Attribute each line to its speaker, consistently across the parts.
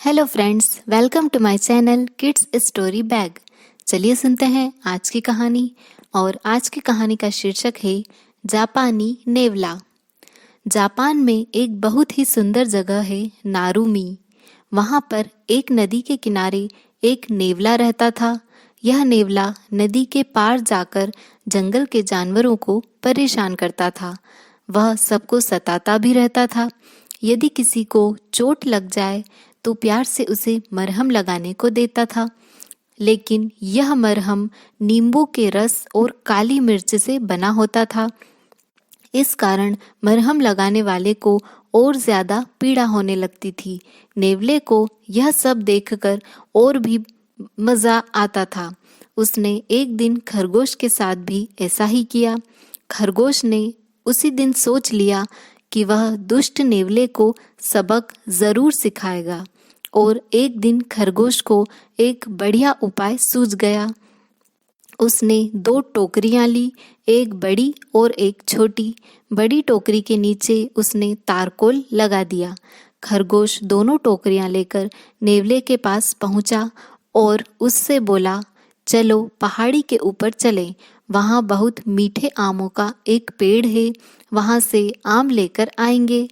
Speaker 1: Hello friends, welcome to my channel kids story bag. चलिए सुनते हैं आज की कहानी। और आज की कहानी का शीर्षक है जापानी नेवला। जापान में एक बहुत ही सुंदर जगह है नारुमी। वहाँ पर एक नदी के किनारे एक नेवला रहता था। यह नेवला नदी के पार जाकर जंगल के जानवरों को परेशान करता था। वह सबको सताता भी रहता था। यदि किसी को चोट लग जाए तो प्यार से उसे मरहम लगाने को देता था, लेकिन यह मरहम नींबू के रस और काली मिर्च से बना होता था। इस कारण मरहम लगाने वाले को और ज्यादा पीड़ा होने लगती थी। नेवले को यह सब देखकर और भी मजा आता था। उसने एक दिन खरगोश के साथ भी ऐसा ही किया। खरगोश ने उसी दिन सोच लिया कि वह दुष्ट नेवले को सबक जरूर सिखाएगा। और एक दिन खरगोश को एक बढ़िया उपाय सूझ गया। उसने 2 टोकरियां ली, एक बड़ी और एक छोटी। बड़ी टोकरी के नीचे उसने तारकोल लगा दिया। खरगोश दोनों टोकरियां लेकर नेवले के पास पहुंचा और उससे बोला, चलो पहाड़ी के ऊपर चलें। वहाँ बहुत मीठे आमों का एक पेड़ है, वहाँ से आम लेकर आएंगे।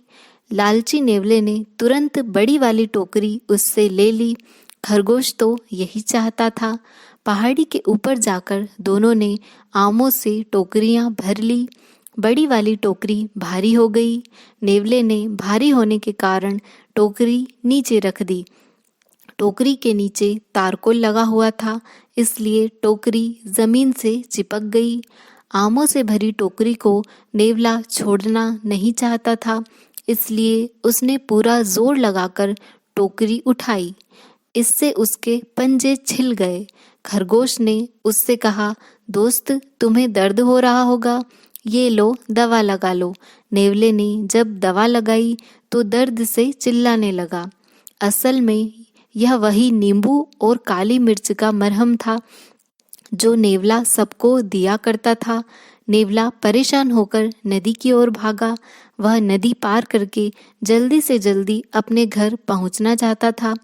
Speaker 1: लालची नेवले ने तुरंत बड़ी वाली टोकरी उससे ले ली। खरगोश तो यही चाहता था। पहाड़ी के ऊपर जाकर दोनों ने आमों से टोकरियां भर ली। बड़ी वाली टोकरी भारी हो गई। नेवले ने भारी होने के कारण टोकरी नीचे रख दी। टोकरी के नीचे तारकोल लगा हुआ था, इसलिए टोकरी जमीन से चिपक गई। आमों से भरी टोकरी को नेवला छोड़ना नहीं चाहता था, इसलिए उसने पूरा जोर लगाकर टोकरी उठाई। इससे उसके पंजे छिल गए। खरगोश ने उससे कहा, दोस्त तुम्हें दर्द हो रहा होगा, ये लो दवा लगा लो। नेवले ने जब दवा लगाई तो दर्द से चिल्लाने लगा। असल में यह वही नींबू और काली मिर्च का मरहम था जो नेवला सबको दिया करता था। नेवला परेशान होकर नदी की ओर भागा। वह नदी पार करके जल्दी से जल्दी अपने घर पहुंचना चाहता था।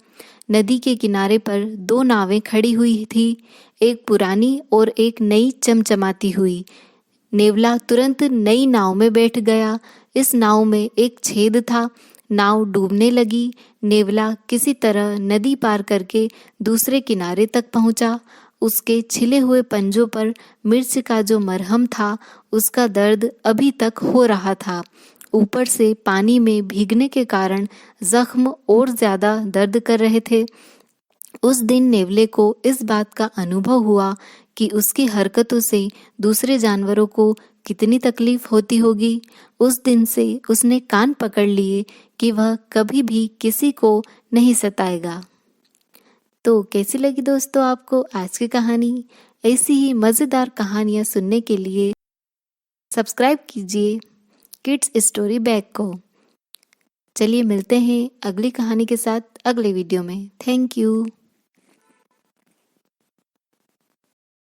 Speaker 1: नदी के किनारे पर 2 नावें खड़ी हुई थी, एक पुरानी और एक नई चमचमाती हुई। नेवला तुरंत नई नाव में बैठ गया। इस नाव में एक छेद था। नाव डूबने लगी। नेवला किसी तरह नदी पार करके दूसरे किनारे तक पहुंचा। उसके छिले हुए पंजों पर मिर्च का जो मरहम था, उसका दर्द अभी तक हो रहा था। ऊपर से पानी में भीगने के कारण जख्म और ज्यादा दर्द कर रहे थे। उस दिन नेवले को इस बात का अनुभव हुआ कि उसकी हरकतों से दूसरे जानवरों को कितनी तकलीफ होती होगी। उस दिन से उसने कान पकड़ लिए कि वह कभी भी किसी को नहीं सताएगा। तो कैसी लगी दोस्तों आपको आज की कहानी? ऐसी ही मज़ेदार कहानियाँ सुनने के लिए सब्सक्राइब कीजिए किड्स स्टोरी बैग को। चलिए मिलते हैं अगली कहानी के साथ अगले वीडियो में। Thank you.